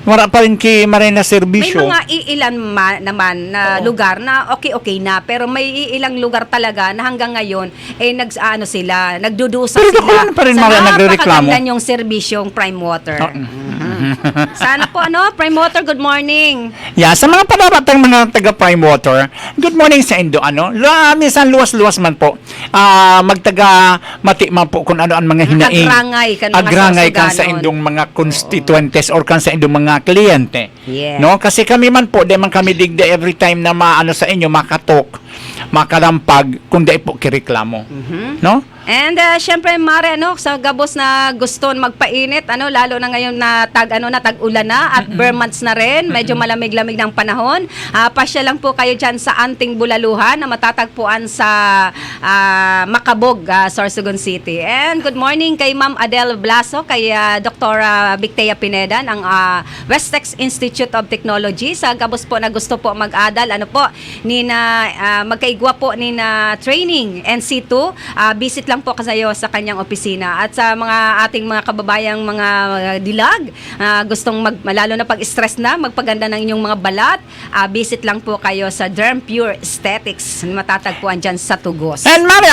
wala pa rin kay Marina serbisyo. May mga iilan naman na lugar na okay na, pero may ilang lugar talaga na hanggang ngayon nagdudusa pero sila pa rin, sa nagrereklamo. napakaganda yung serbisyong Prime Water. Sana po Prime Water, good morning. Yeah, sa mga padabatang mga taga Prime Water, good morning sa Indo. Minsan luwas-luwas man po. Magtaga mati man po kung ano ang mga hinaing. Agrangay kan sa indong mga constituentes or kan sa indong mga kliyente. Yeah. No, kasi kami man po, di man kami digda every time na sa inyo makatok, makalampag kundi po kireklamo. No? And syempre Mare sa gabos na gusto magpainit lalo na ngayon na tag-ulan na at bare months na rin, medyo malamig-lamig ng panahon. Pasya lang po kayo diyan sa Anting Bulaluhan na matatagpuan sa Makabog, Sorsogon City. And good morning kay Ma'am Adele Blaso, kay Dr. Victea Pineda ng Westex Institute of Technology. Sa gabos po na gusto po mag-adal magkaigwa po ni na training NC2, visit lang po kasayo sa kanyang opisina. At sa mga ating mga kababayang mga dilag, gustong lalo na pag-stress na, magpaganda ng inyong mga balat, visit lang po kayo sa Derm Pure Aesthetics. Matatagpuan dyan sa Tugos. And Mari,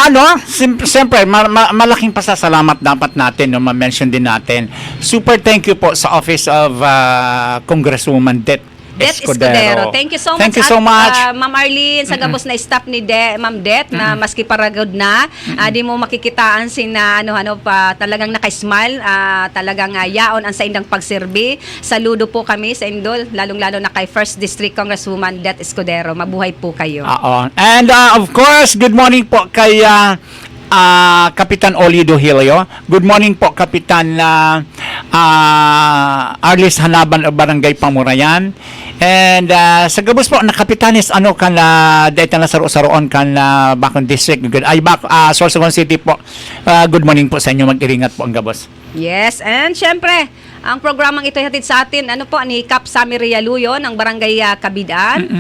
siyempre, malaking pasasalamat dapat natin, ma-mention din natin. Super thank you po sa Office of Congresswoman Det Det Escudero. Thank you so much. Thank you so much. Ma'am Arlene, sa gabos na staff ni Ma'am Det, na maski paragod na, di mo makikitaan sina ano pa talagang naka-smile, talagang yaon ang sa indang pagserbi. Saludo po kami sa Indol, lalong-lalo na kay First District Congresswoman Det Escudero. Mabuhay po kayo. Oo. And of course, good morning po kay Kapitan Olido Hilio. Good morning po, Kapitan Arlis Hanaban of Barangay Pamurayan. And sa gabos po, na Kapitanis, kan dahil na saroon kan Bacon District. Sorsogon City po. Good morning po sa inyo. Mag-iringat po ang gabos. Yes, and syempre, ang programang ito ay hatid sa atin, ni Kap Sami Realuyo ng Barangay Kabidaan,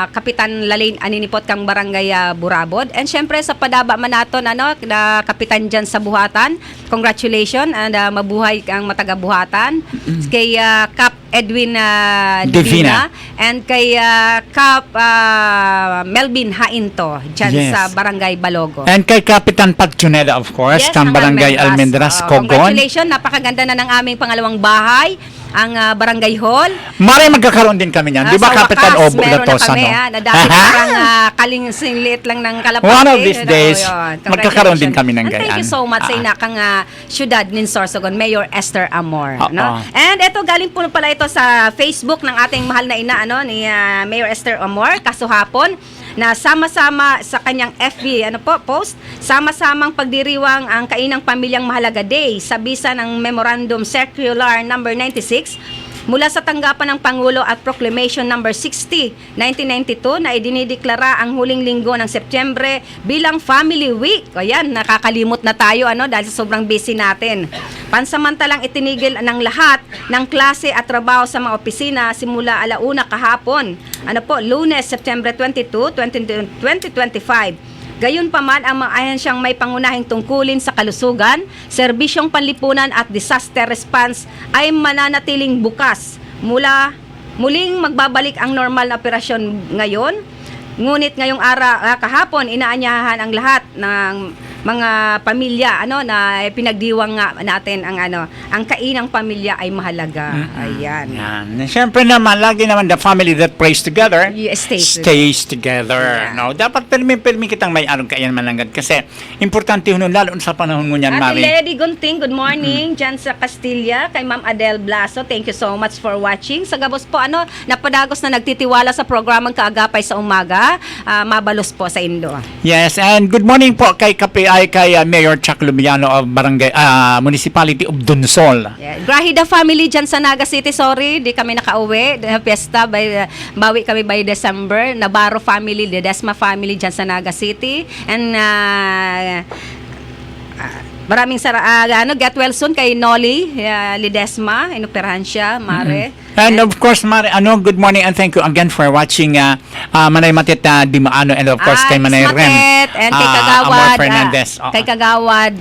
Kapitan Lalain Aninipot kang Barangay Burabod, and syempre sa padaba man naton, na Kapitan dyan sa buhatan, congratulations, and mabuhay ang mataga-buhatan, kay Kap Edwin Divina, and kay Kap Melvin Hainto, dyan sa Barangay Balogo. And kay Kapitan Pat Juneda, of course, ng Barangay Almendras, Cogon. Congratulations, napakaganda na ng aming pangalawang bahay, ang Barangay Hall. Mare, magkakaroon din kami niyan. Di ba, Kapitan Obo na to sa no? Nadami parang kaling sinlit lang ng kalapati. One of these days, magkakaroon din kami ng and gayaan. thank you so much sa inakang syudad ng Sorsogon, Mayor Esther Amor. No? And ito, galing po pala ito sa Facebook ng ating mahal na ina, ni Mayor Esther Amor, kasuhapon, na sama-sama sa kanyang FB post, sama-samang pagdiriwang ang Kainang Pamilyang Mahalaga Day sa bisa ng Memorandum Circular number 96 mula sa tanggapan ng Pangulo at Proclamation number 60, 1992 na idinideklara ang huling linggo ng Setyembre bilang Family Week. Ayan, nakakalimot na tayo dahil sa sobrang busy natin. Pansamantalang itinigil ng lahat ng klase at trabaho sa mga opisina simula 1:00 kahapon. Lunes, September 22, 2025. Gayunpaman, ang mga ahensyang may pangunahing tungkulin sa kalusugan, serbisyong panlipunan at disaster response ay mananatiling bukas. Muling magbabalik ang normal na operasyon ngayon. Ngunit ngayong kahapon, inaanyahan ang lahat ng mga pamilya na pinagdiwang nga natin ang kainang pamilya ay mahalaga. Ayan. Siyempre naman, lagi naman the family that prays together stays Yeah. together. No? Dapat permi kitang may arong kainan mananggad kasi importante huno lalo sa panahon mo niyan, Ate Mari. Lady Gunting, good morning. Dyan sa Castilla, kay Ma'am Adele Blaso, thank you so much for watching. Sa gabos po, napadagos na nagtitiwala sa programang Kaagapay sa Umaga. Mabalos po sa Indo. Yes, and good morning po kay Mayor Chuck Lumiano of Barangay Municipality of Dunsol. Yeah. Grahida family dyan sa Naga City, sorry, di kami nakauwi. Fiesta, bawi kami by December. Navarro family, Ledesma family dyan sa Naga City. And maraming get well soon kay Nolly Ledesma, inoperahan siya, Mare. And of course, Mari, good morning and thank you again for watching Manay Matit Dimaano and of course kay Manay Rem. And kay Kagawad, Amor Fernandez. kay Kagawad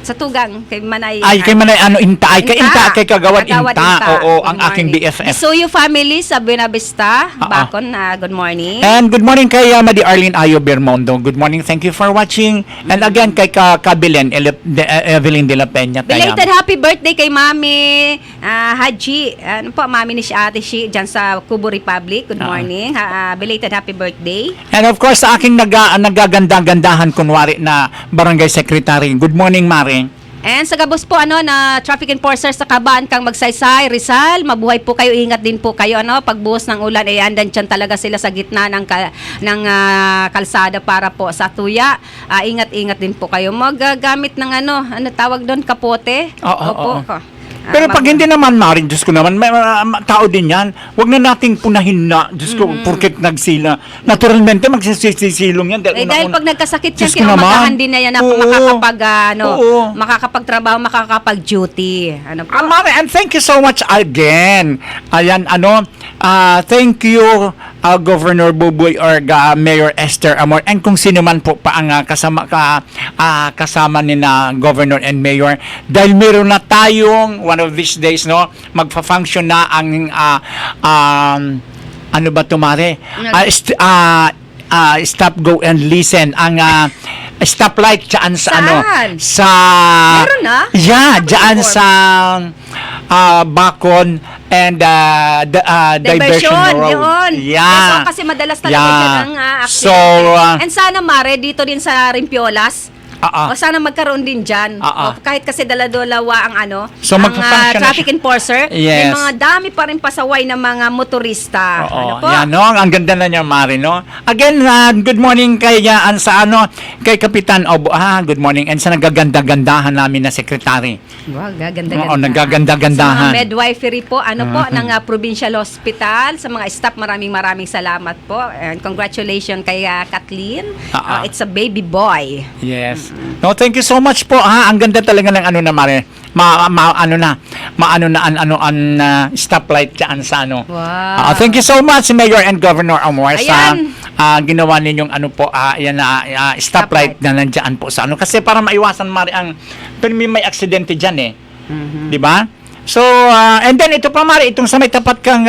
sa Tugang, kay Manay. Kay Manay Inta, kay Kagawad Kagawad Inta. Oo, Good ang aking morning. BFF. Isuyo family sa Buena Vista, Bacon, good morning. And good morning kay Madi Arlene Ayo Bermondo. Good morning, thank you for watching. And again kay Kabilen Evelyn de la Peña. Belated happy birthday kay Mami Haji. Mami ni Ate Shi dyan sa Kubo Republic. Good morning. Belated happy birthday. And of course, sa aking nagaganda-gandahan kunwari na barangay secretary. Good morning, Mari. And sa gabos po na traffic enforcer sa Kabaan kang Magsaysay, Rizal, mabuhay po kayo, ingat din po kayo pagbuhos ng ulan ay andan dyan talaga sila sa gitna ng kalsada para po sa tuya. Ingat-ingat din po kayo. Magagamit ng tawag doon, kapote. Oo. Pero pag hindi naman, Mari, Diyos ko naman, may tao din yan. Huwag na nating punahin na, Diyos ko, porket nagsila. Naturalmente, magsisisilong yan. Dahil pag nagkasakit yan, Diyos ko naman. kinamagahan din na yan na makakapagtrabaho, makakapag-duty. Mari, and thank you so much again. Ayan, thank you, Governor Buboy or Mayor Esther Amor, and kung sino man po pa ang kasama ni na Governor and Mayor, dahil meron na tayong one of these days magfa-function na ang ano ba to, Mare? Stop, go and listen ang stoplight dyan sa Saan? sa Meron na? yeah, dyan sa Bacon and Diversion Road. Yun. Yeah. Yes, kasi madalas talaga Yeah. dyan ang aksidente. So, And sana, Mare, dito din sa Rimpiolas, o sana magkaroon din dyan. O, kahit kasi dala-dalawa ang So, ang magpa-function na traffic enforcer, Yes. may mga dami pa rin pasaway ng mga motorista. Oo, Po? yan, no? Ang ganda na niya, Mari, no? Again, good morning kay, kay Kapitan Obo. Good morning. And sa nagaganda-gandahan namin na sekretary. Wow, gaganda-ganda. Oo, nagaganda-gandahan. Sa mga midwifery po, po, ng Provincial Hospital, sa mga staff, maraming salamat po. And congratulations kay Kathleen. It's a baby boy. Yes. No, thank you so much po, ha. Ang ganda talaga ng Mari. Stoplight dyan sa Wow. thank you so much, Mayor and Governor Amor, sa Ayan. ginawa ninyong stoplight na nandiyan po sa kasi para maiwasan, Mari, pero may aksidente dyan eh. Di ba? So, and then ito pa, Mari, itong sa may tapat kang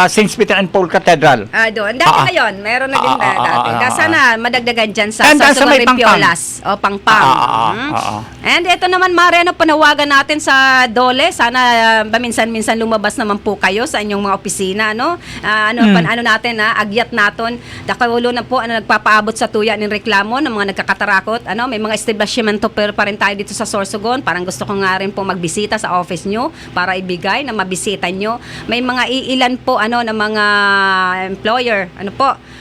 St. Peter and Paul Cathedral. Doon. Dati na yun. Meron na din dati. Sana madagdagan dyan sa And sa may Rimpiolas. O, Pangpang. And ito naman, Mare, panawagan natin sa DOLE. Sana minsan-minsan lumabas naman po kayo sa inyong mga opisina. Agyat natin. Dakagulo na po, nagpapaabot sa tuya ng reklamo ng mga nagkakatarakot. May mga establishmento pa rin tayo dito sa Sorsogon. Parang gusto ko nga rin po magbisita sa office nyo para ibigay na mabisita nyo. May mga iilan po ng mga employer,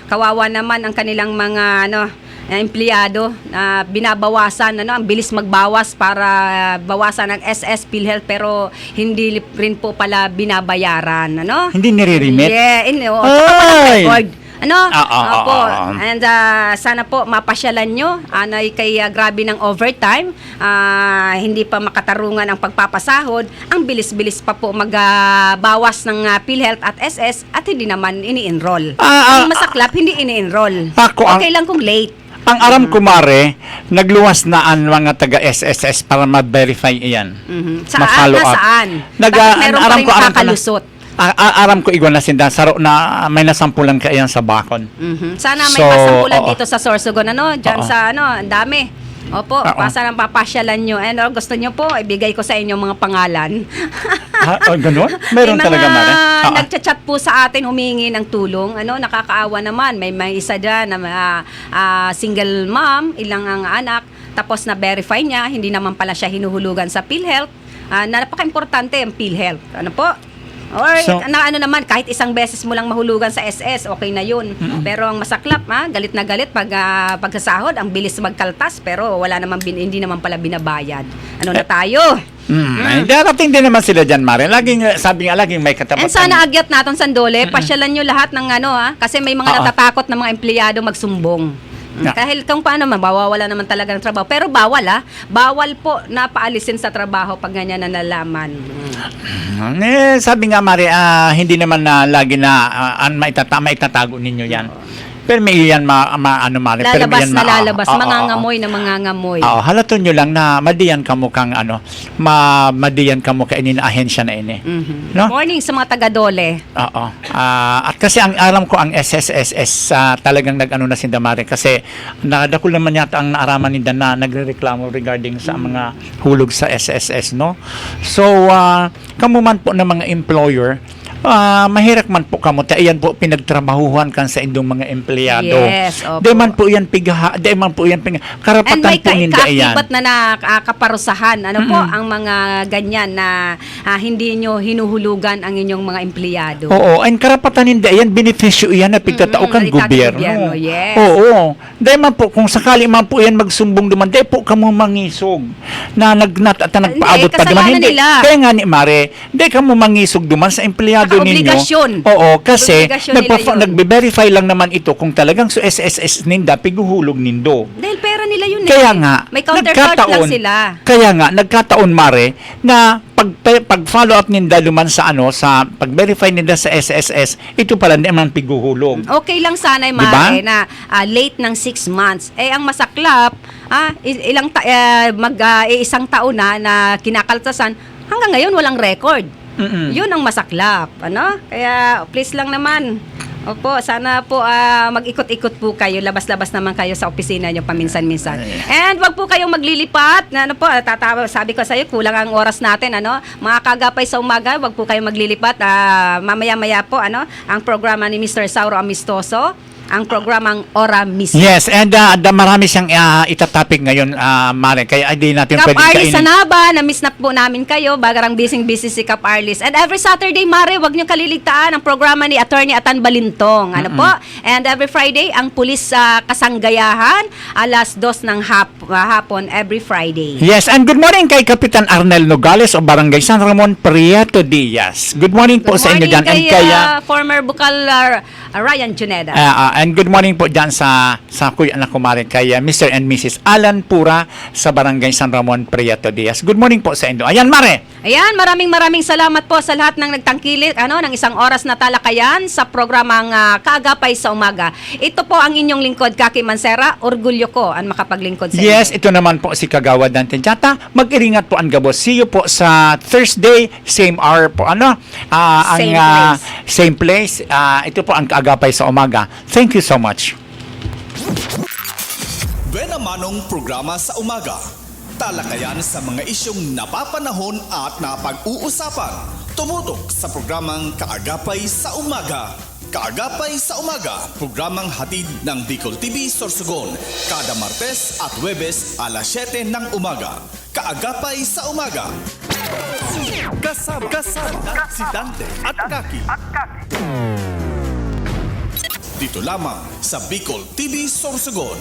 kawawa naman ang kanilang mga empleyado na binabawasan, ang bilis magbawas para bawasan ng SS PhilHealth pero hindi rin po pala binabayaran, Hindi nire-remit? Yeah, record. And sana po mapasyalan nyo kay grabe ng overtime, hindi pa makatarungan ang pagpapasahod, ang bilis-bilis pa po magbawas ng PhilHealth at SS at hindi naman ini-enroll. Ang masaklap, hindi ini-enroll. Okay lang kung late. Ang aram ko, Mare, nagluwas na ang mga taga-SSS para ma-verify iyan. Ma-follow up. Saan? Bakit meron pa rin kakalusot? Aram ko igwan na sinda saro na may nasampulan ka iyan sa bakon. Sana may pasampulan dito sa Sorsogon, dyan sa ang dami. Opo, sana papasyalan nyo. And gusto nyo po, ibigay ko sa inyo mga pangalan. Ganun? Meron talaga, Mare? Nagchat-chat po sa atin, humingi ng tulong. Nakakaawa naman. May isa dyan na single mom, ilang ang anak. Tapos na-verify niya, hindi naman pala siya hinuhulugan sa PhilHealth. Napaka-importante ang PhilHealth. Po? Or naman, kahit isang beses mo lang mahulugan sa SS, okay na yun. Pero ang masaklap, galit na galit pagsasahod, ang bilis magkaltas, pero hindi naman pala binabayad. Na tayo? Darating din naman sila dyan, Mare. Sabi nga, laging may katapat. And sana agyat natin sa DOLE, pasyalan nyo lahat ng kasi may mga natatakot na mga empleyado magsumbong. Kahit kung paano mawawala naman talaga ng trabaho. Pero bawal bawal po na paalisin sa trabaho pag ganyan na nalaman. Sabi nga, Mare, hindi naman na lagi na maitatago ninyo yan. Pero may iyan Mare. Lalabas, mangangamoy. Halaton nyo lang na madiyan ka mo kang madiyan ka mo kainin na ahensya na ini. No? Morning sa mga taga-DOLE. At kasi ang alam ko ang SSSS talagang na sinda, Mare, kasi nadakul naman yata ang naaraman nila na nagrereklamo regarding sa mga hulog sa SSS, no? So, kamo man po ng mga employer, mahirap man po kamo iyan po pinagtrabahuhan kan sa indong mga empleyado. Yes, opo. Di man po iyan karapatan po ninda iyan. And may na nakaparusahan po ang mga ganyan na hindi nyo hinuhulugan ang inyong mga empleyado. Oo, and karapatan ninda iyan, benepisyo iyan na pigtatao kang gobyerno. Yes. Oo. Dahil man po, kung sakali man po iyan magsumbong duman, dahil po kamo mangisog na nagpaabot pa duman. Hindi. Kaya nga ni Mare, dahil kamo mangisog duman sa empleyado obligasyon. Oo, kasi nagbe-verify lang naman ito kung talagang so SSS ninda piguhulog nindo. Dahil pera nila yun. Kaya nga, may counterpart lang sila. Kaya nga nagkataon, Mare, na pag-follow up ninda luman sa sa pag-verify ninda sa SSS, ito pala naman piguhulog. Okay lang sana, Mare, na late ng 6 months. Ang masaklap, isang taon na kinakaltasan, hanggang ngayon walang record. Yun ang masaklap, Kaya please lang naman, Opo, sana po mag-ikot-ikot po kayo. Labas-labas naman kayo sa opisina nyo paminsan-minsan. And wag po kayong maglilipat. Ano po, sabi ko sa iyo, kulang ang oras natin. Ano? Mga kaagapay sa umaga, wag po kayong maglilipat. Mamaya-maya po, ang programa ni Mr. Sauro Amistoso, ang programang Ora Mismo. Yes, and marami siyang itatapik ngayon, Mare. Kaya hindi natin Kap pwedeng Arlis, kainin. Sanaba, na-miss na po namin kayo. Bagarang busy si Kap Arlis. And every Saturday, Mare, wag niyo kaliligtaan ang programa ni Attorney Atan Balintong. Ano po? And every Friday, ang pulis sa Kasanggayahan, alas 2 ng hapon every Friday. Yes, and good morning kay Kapitan Arnel Nogales o Barangay San Ramon, Prieto Diaz. Good morning po sa inyo dyan. And kay kaya, former Bukal Ryan Juneda. and good morning po dyan sa kuya anak ko Mare, kay Mr. and Mrs. Alan Pura sa Barangay San Ramon, Prieto Diaz. Good morning po sa inyo. Ayan, Mare. Ayan, maraming salamat po sa lahat ng nagtangkilik ng isang oras na talakayan sa programang Kaagapay sa Umaga. Ito po ang inyong lingkod, Kaki Mansera. Orgulyo ko ang makapaglingkod sa inyo. Yes, ito naman po si Kagawad Dante Jata. Mag-iringat po ang gabos. See you po sa Thursday, same hour po. Same place. Ito po ang Kaagapay sa Umaga. Thank you so much. Buena Manong programa sa umaga. Talakayan sa mga isyong napapanahon at napag-uusapan. Tumutok sa programang Kaagapay sa Umaga. Kaagapay sa Umaga, programang hatid ng Bicol TV Sorsogon. Kada Martes at Huwebes alas 7 ng umaga. Kaagapay sa Umaga. Kasama si Dante at Kaki. Dito lamang sa Bicol TV Sorsogon.